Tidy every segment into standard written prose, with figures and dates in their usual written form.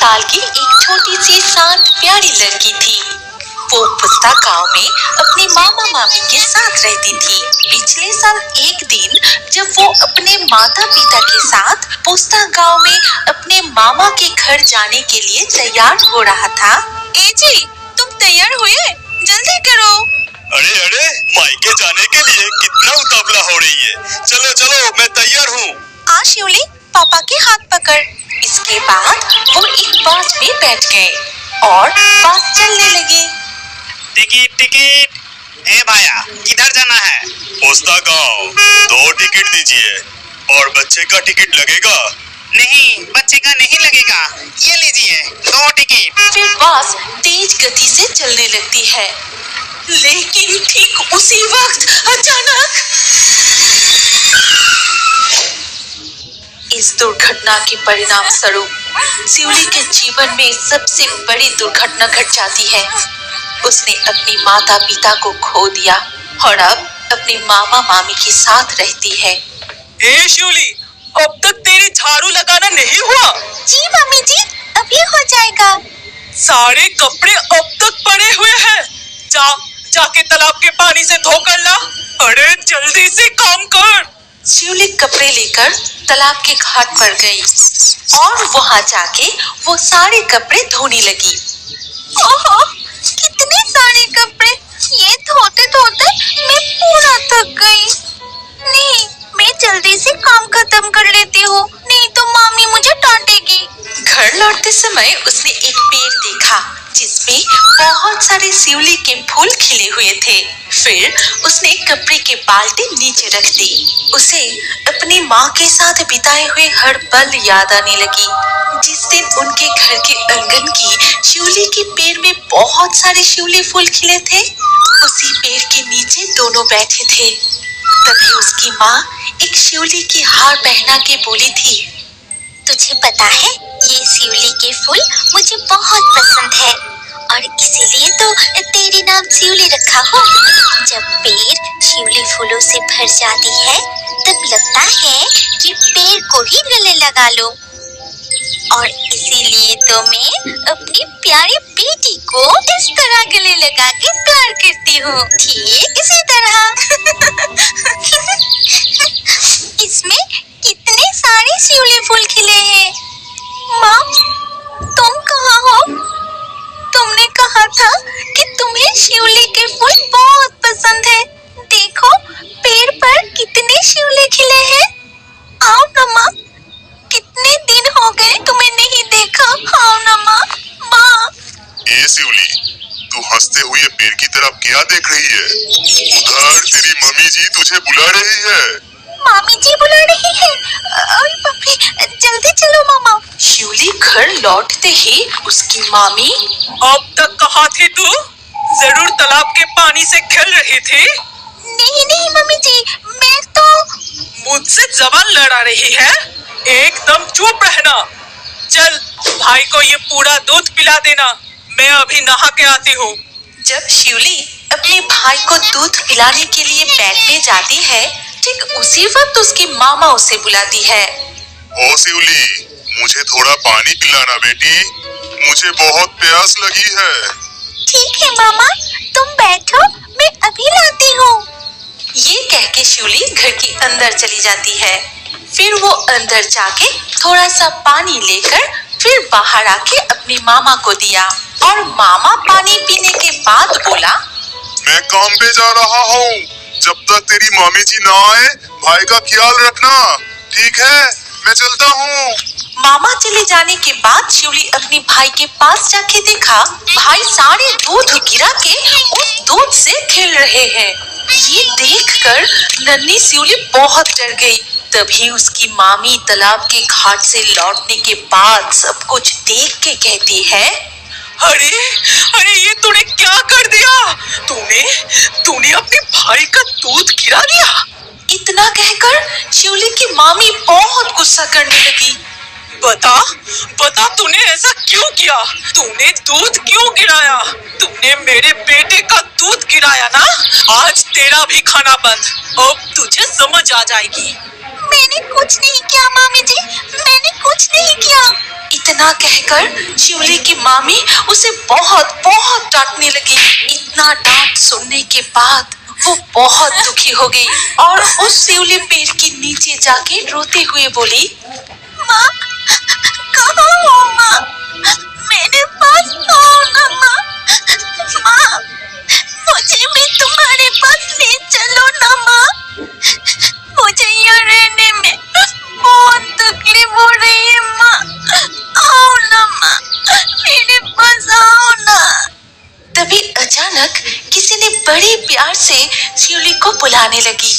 साल की एक छोटी सी शांत प्यारी लड़की थी। वो पुस्ता गांव में अपने मामा मामी के साथ रहती थी। पिछले साल एक दिन जब वो अपने माता पिता के साथ पुस्ता गांव में अपने मामा के घर जाने के लिए तैयार हो रहा था। ए जी, तुम तैयार हुए? जल्दी करो। अरे अरे, मायके जाने के लिए कितना उतावला हो रही है। चलो चलो, मैं तैयार हूँ। आ शिवली, पापा के हाथ पकड़। इसके बाद वो एक बस में बैठ गए और बस चलने लगी। Ticket ticket. ए भाया, किधर जाना है? पुस्ता गांव। 2 टिकट दीजिए। और बच्चे का टिकट लगेगा? नहीं, बच्चे का नहीं लगेगा। ये लीजिए 2 टिकट। फिर बस तेज गति से चलने लगती है, लेकिन ठीक उसी वक्त अचानक इस दुर्घटना के परिणाम स्वरूप शिवली के जीवन में सबसे बड़ी दुर्घटना घट जाती है। उसने अपनी माता पिता को खो दिया और अब अपने मामा मामी के साथ रहती है। ए शिवली, अब तक तेरी झाड़ू लगाना नहीं हुआ? जी मम्मी जी, अभी हो जाएगा। सारे कपड़े अब तक पड़े हुए हैं। जाके तालाब के पानी से धो कर ला। अरे जल्दी से काम कर। शिवली कपड़े लेकर तालाब के घाट पर गई और वहां जाके वो सारे कपड़े धोने लगी। ओहो, कितने सारे कपड़े! ये धोते धोते मैं पूरा थक गई। नहीं, मैं जल्दी से काम खत्म कर लेती हूँ, नहीं तो मामी मुझे डांटेगी। घर लौटते समय उसने एक पेड़ देखा जिसमें बहुत सारे शिवली के फूल खिले हुए थे। फिर उसने कपड़े के बाल्टी नीचे रख दी। उसे अपनी माँ के साथ बिताए हुए हर पल याद आने लगी। जिस दिन उनके घर के आंगन की शिवली के पेड़ में बहुत सारे शिवली फूल खिले थे, उसी पेड़ के नीचे दोनों बैठे थे। तभी उसकी माँ एक शिवली की हार पहना के बोली थी, तुझे पता है, ये शिवली के फूल मुझे बहुत पसंद है और इसीलिए तो तेरे नाम शिवली रखा हो। जब पेड़ शिवली फूलों से भर जाती है तब लगता है कि पेड़ को ही गले लगा लो, और इसीलिए तो मैं अपनी प्यारी बेटी को इस तरह गले लगा के प्यार करती हूँ। ठीक इसी तरह। इसमें कितने सारे शिवली फूल खिले हैं। माँ, तुम कहाँ हो? तुमने कहा था कि तुम्हें शिवली के फूल बहुत पसंद है। देखो, पेड़ पर कितने शिवली खिले हैं। आओ ना माँ, कितने दिन हो गए तुम्हें नहीं देखा। आओ ना माँ। माँ। ए शिवली, तू हंसते हुए पेड़ की तरफ क्या देख रही है? उधर तेरी मम्मी जी तुझे बुला रही है। मामी जी बुला रही है? अरे बाप रे, जल्दी चलो मामा। शिवली घर लौटते ही उसकी मामी, अब तक कहाँ थी तू? जरूर तालाब के पानी से खेल रही थी। नहीं नहीं मम्मी जी, मैं तो। मुझसे जबान लड़ा रही है? एकदम चुप रहना। चल, भाई को ये पूरा दूध पिला देना। मैं अभी नहा के आती हूँ। जब शिवली अपने भाई को दूध पिलाने के लिए बैठने जाती है, ठीक उसी वक्त उसकी मामा उसे बुलाती है। ओ शिवली, मुझे थोड़ा पानी पिलाना बेटी, मुझे बहुत प्यास लगी है। ठीक है मामा, तुम बैठो, मैं अभी लाती हूँ। ये कह के शिवली घर के अंदर चली जाती है। फिर वो अंदर जाके थोड़ा सा पानी लेकर फिर बाहर आके अपनी मामा को दिया और मामा पानी पीने के बाद बोला, मैं काम पे जा रहा हूँ, जब तक तेरी मामी जी ना आए भाई का ख्याल रखना। ठीक है, मैं चलता हूँ। मामा चले जाने के बाद शिवली अपने भाई के पास जाके देखा, भाई सारे दूध गिरा के उस दूध से खेल रहे हैं। ये देखकर नन्ही शिवली बहुत डर गई। तभी उसकी मामी तालाब के घाट से लौटने के बाद सब कुछ देख के कहती है, अरे अरे, ये तूने क्या कर दिया? तूने अपने भाई का दूध गिरा दिया। इतना कहकर शिवली की मामी बहुत गुस्सा करने लगी। बता तूने ऐसा क्यों किया? तूने दूध क्यों गिराया? तूने मेरे बेटे का दूध गिराया ना? आज तेरा भी खाना बंद। अब तुझे समझ आ जाएगी। मैंने कुछ नहीं किया मामी जी, मैंने कुछ नहीं किया। इतना कहकर शिवली की मामी उसे बहुत बहुत डांटने लगी। इतना डांट सुनने के बाद वो बहुत दुखी हो गई और उस शिवली पेड़ के नीचे जाके रोते हुए बोली, माँ, कहाँ हो माँ? मेरे पास आओ ना माँ। माँ, मुझे भी तुम्हारे पास ले चलो ना माँ। मुझे यहाँ रहने में बहुत तकलीफ हो रही है माँ। आओ ना माँ, मेरे पास आओ ना। तभी अचानक किसी ने बड़े प्यार से शिवली को बुलाने लगी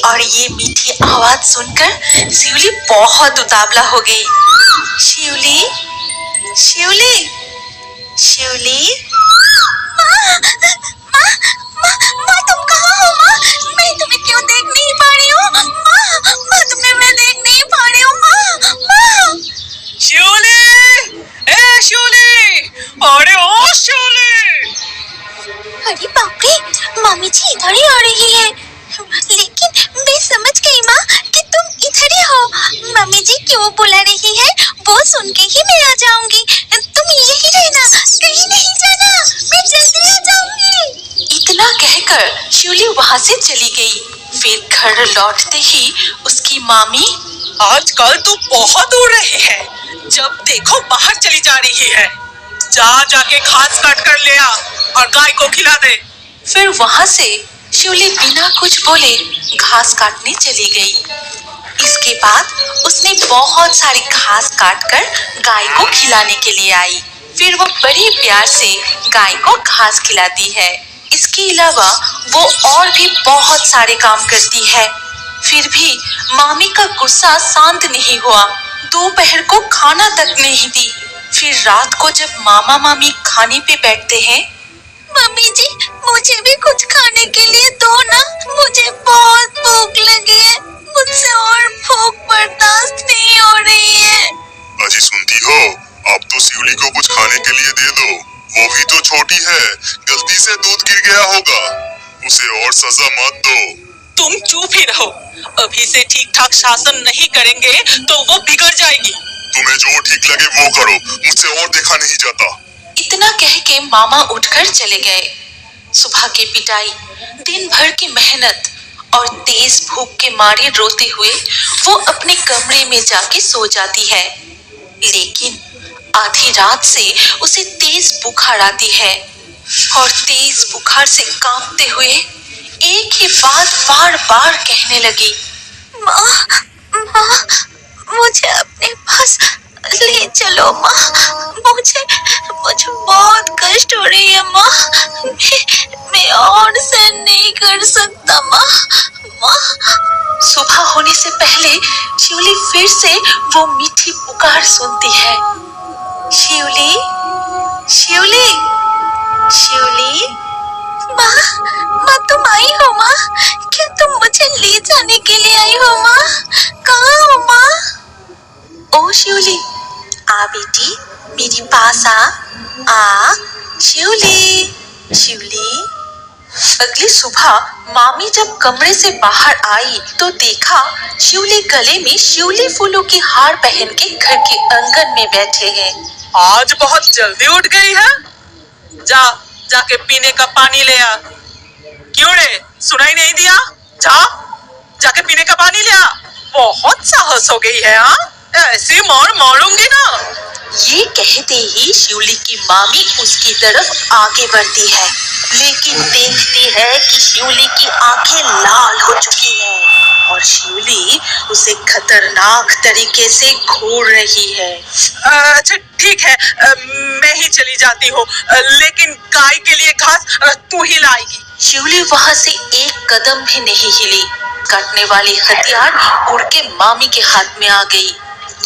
और ये मीठी आवाज सुनकर शिवली बहुत उतावला हो गई। शिवली, शिवली, शिवली। माँ, माँ, माँ, माँ तुम कहाँ हो माँ? मैं तुम्हें क्यों देख नहीं पा रही हूँ? माँ, माँ तुम्हें मैं देख नहीं पा रही हूँ माँ, माँ। शिवली, ए शिवली, अरे ओ शिवली। अरे बाप रे, मम्मी जी इधर ही आ रही है। लेकिन मैं समझ गई माँ कि तुम इधर ही हो। मम्मी जी क्यों बुला रही है वो सुन के ही मैं आ जाऊंगी। तुम यही रहना, कहीं नहीं जाना, मैं जल्दी आ जाऊंगी। इतना कहकर शिवली वहाँ से चली गई। फिर घर लौटते ही उसकी मामी, आजकल तू बहुत उड़ रही है। जब देखो बाहर चली जा रही है। जाके घास काट कर ले आ और गाय को खिला दे। फिर वहाँ से शिवली बिना कुछ बोले घास काटने चली गई। इसके बाद उसने बहुत सारी घास काटकर गाय को खिलाने के लिए आई। फिर वो बड़े प्यार से गाय को घास खिलाती है। इसके अलावा वो और भी बहुत सारे काम करती है। फिर भी मामी का गुस्सा शांत नहीं हुआ। दोपहर को खाना तक नहीं दी। फिर रात को जब मामा मामी खाने पे बैठते हैं, मम्मी जी मुझे भी कुछ खाने के लिए दो ना, मुझे बहुत भूख लगी है। मुझसे और भूख बर्दाश्त नहीं हो रही है। अजी सुनती हो, अब तो शिवली को कुछ खाने के लिए दे दो। वो भी तो छोटी है, गलती से दूध गिर गया होगा। उसे और सजा मत दो। तुम चुप ही रहो। अभी से ठीक ठाक शासन नहीं करेंगे तो वो बिगड़ जाएगी। तुम्हें जो ठीक लगे वो करो, मुझसे और देखा नहीं जाता। इतना कह के मामा उठकर चले गए। सुबह की पिटाई, दिन भर की मेहनत और तेज भूख के मारे रोते हुए वो अपने कमरे में जाके सो जाती है। लेकिन आधी रात से उसे तेज बुखार आती है और तेज बुखार से कांपते हुए एक ही बात बार बार कहने लगी, माँ, माँ, मुझे अपने पास ले चलो माँ। मुझे बहुत कष्ट हो रही है माँ। मैं और सहन नहीं कर सकता माँ। माँ। सुबह होने से पहले शिवली फिर से वो मीठी पुकार सुनती है, शिवली, शिवली, शिवली। माँ, तुम आई हो माँ? क्या तुम मुझे ले जाने के लिए आई हो माँ? कहाँ हो माँ? ओ शिवली, आ बेटी, मेरे पास आ शिवली, शिवली। अगली सुबह मामी जब कमरे से बाहर आई तो देखा शिवली गले में शिवली फूलों की हार पहन के घर के आंगन में बैठे हैं। आज बहुत जल्दी उठ गई है। जाके पीने का पानी ले आ। क्यों रे, सुनाई नहीं दिया? जाके पीने का पानी ले आ। बहुत साहस हो गई है। हाँ, ऐसे मारूंगी ना। ये कहते ही शिवली की मामी उसकी तरफ आगे बढ़ती है, लेकिन देखती है कि शिवली की आंखें लाल हो चुकी हैं और शिवली उसे खतरनाक तरीके से घूर रही है। अच्छा ठीक है, मैं ही चली जाती हूँ, लेकिन गाय के लिए घास तू ही लाएगी। शिवली वहाँ से एक कदम भी नहीं हिली। काटने वाली हथियार उड़ के मामी के हाथ में आ गई।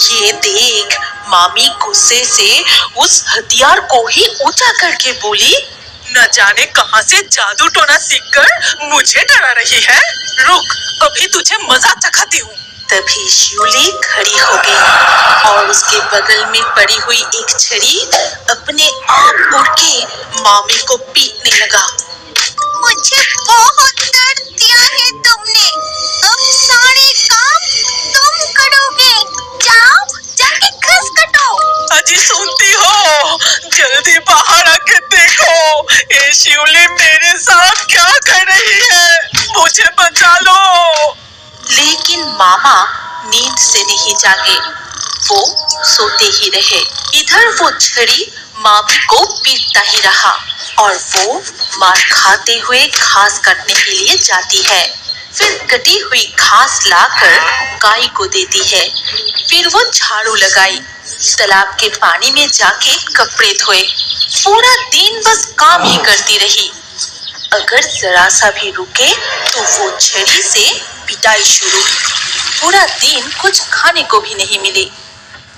ये देख मामी गुस्से से उस हथियार को ही ऊंचा करके बोली, न जाने कहां से जादू टोना सीखकर मुझे डरा रही है। रुक, अभी तुझे मजा चखाती हूँ। तभी शिवली खड़ी हो गई और उसके बगल में पड़ी हुई एक छड़ी अपने आप उड़ के मामी को पीटने लगा। मुझे बहुत दर्द दिया है तुमने, अब सारे काम तुम करोगे, जाओ जाके घास काटो। अजी सुनती हो, जल्दी बाहर आके देखो, ये शिवली मेरे साथ क्या कर रही है, मुझे बचा लो। लेकिन मामा नींद से नहीं जागे, वो सोते ही रहे। इधर वो छड़ी मामी को पीटता ही रहा और वो मार खाते हुए घास काटने के लिए जाती है। फिर कटी हुई घास लाकर गाय को देती है। फिर वो झाड़ू लगाई, तालाब के पानी में जाके कपड़े धोए। पूरा दिन बस काम ही करती रही। अगर जरा सा भी रुके तो वो छड़ी से पिटाई शुरू। पूरा दिन कुछ खाने को भी नहीं मिली।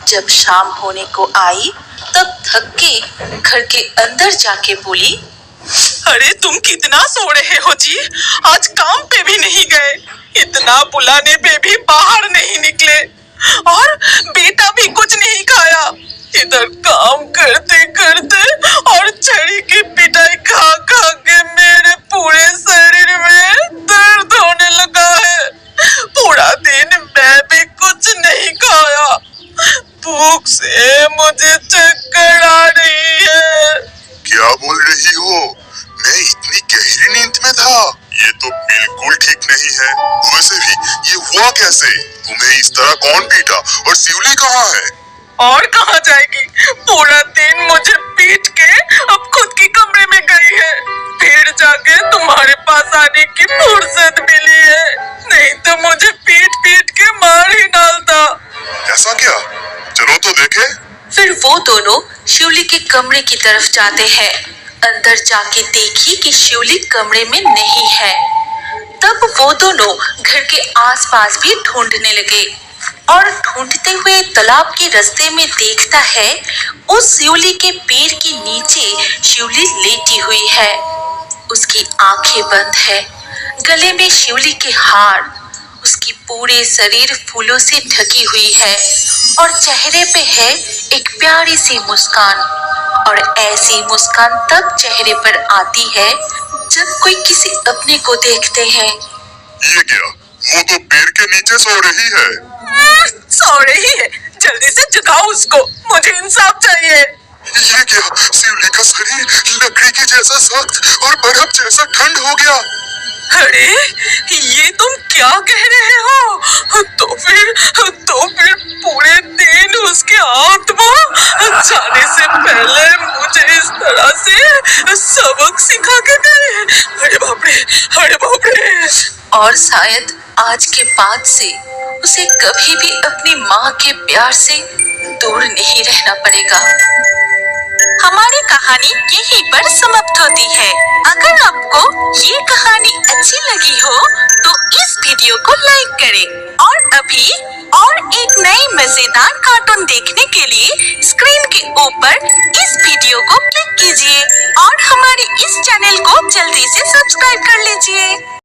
जब शाम होने को आई तब थक के घर के अंदर जाके बोली, अरे तुम कितना सो रहे हो जी, आज काम पे भी नहीं गए, इतना बुलाने पे भी बाहर नहीं निकले और बेटा भी कुछ नहीं खाया। इधर काम करते करते और छड़ी की पिटाई खा खा के मेरे पूरे शरीर में दर्द होने लगा है। पूरा दिन मैं भी कुछ नहीं खाया, भूख से मुझे चक्कर आ रही है। क्या बोल रही हो? मैं इतनी गहरी नींद में था। ये तो बिल्कुल ठीक नहीं है। वैसे भी ये हुआ कैसे? तुम्हें इस तरह कौन पीटा और शिवली कहाँ है? और कहाँ जाएगी? पूरा दिन मुझे पीट के अब खुद की कमरे में गई है। फिर जाके तुम्हारे पास आने की फुर्सत मिली है, नहीं तो मुझे पीट पीट के मार ही डालता। ऐसा क्या? चलो तो देखे। फिर वो दोनों शिवली के कमरे की तरफ जाते हैं। अंदर जाके देखी कि शिवली कमरे में नहीं है। तब वो दोनों घर के आसपास भी ढूंढने लगे और ढूंढते हुए तालाब के रास्ते में देखता है उस शिवली के पैर के नीचे शिवली लेटी हुई है। उसकी आंखें बंद है, गले में शिवली के हार, उसकी पूरे शरीर फूलों से ढकी हुई है और चेहरे पे है एक प्यारी सी मुस्कान। और ऐसी मुस्कान तब चेहरे पर आती है जब कोई किसी अपने को देखते हैं। ये क्या? वो तो पेड़ के नीचे सो रही है। सो रही है? जल्दी से जगाओ उसको, मुझे इंसाफ चाहिए। ये क्या? शिवली का शरीर लकड़ी के जैसा सख्त और बर्फ जैसा ठंड हो गया। अरे ये तुम क्या कह रहे हो? तो फिर पूरे दिन उसकी आत्मा जाने से पहले मुझे इस तरह से सबक सिखा के गए। अरे बाप रे, अरे बाप रे। और शायद आज के बाद से उसे कभी भी अपनी माँ के प्यार से दूर नहीं रहना पड़ेगा। हमारी कहानी यहीं पर समाप्त होती है। अगर आपको ये कहानी अच्छी लगी हो तो इस वीडियो को लाइक करें और अभी और एक नई मजेदार कार्टून देखने के लिए स्क्रीन के ऊपर इस वीडियो को क्लिक कीजिए और हमारे इस चैनल को जल्दी से सब्सक्राइब कर लीजिए।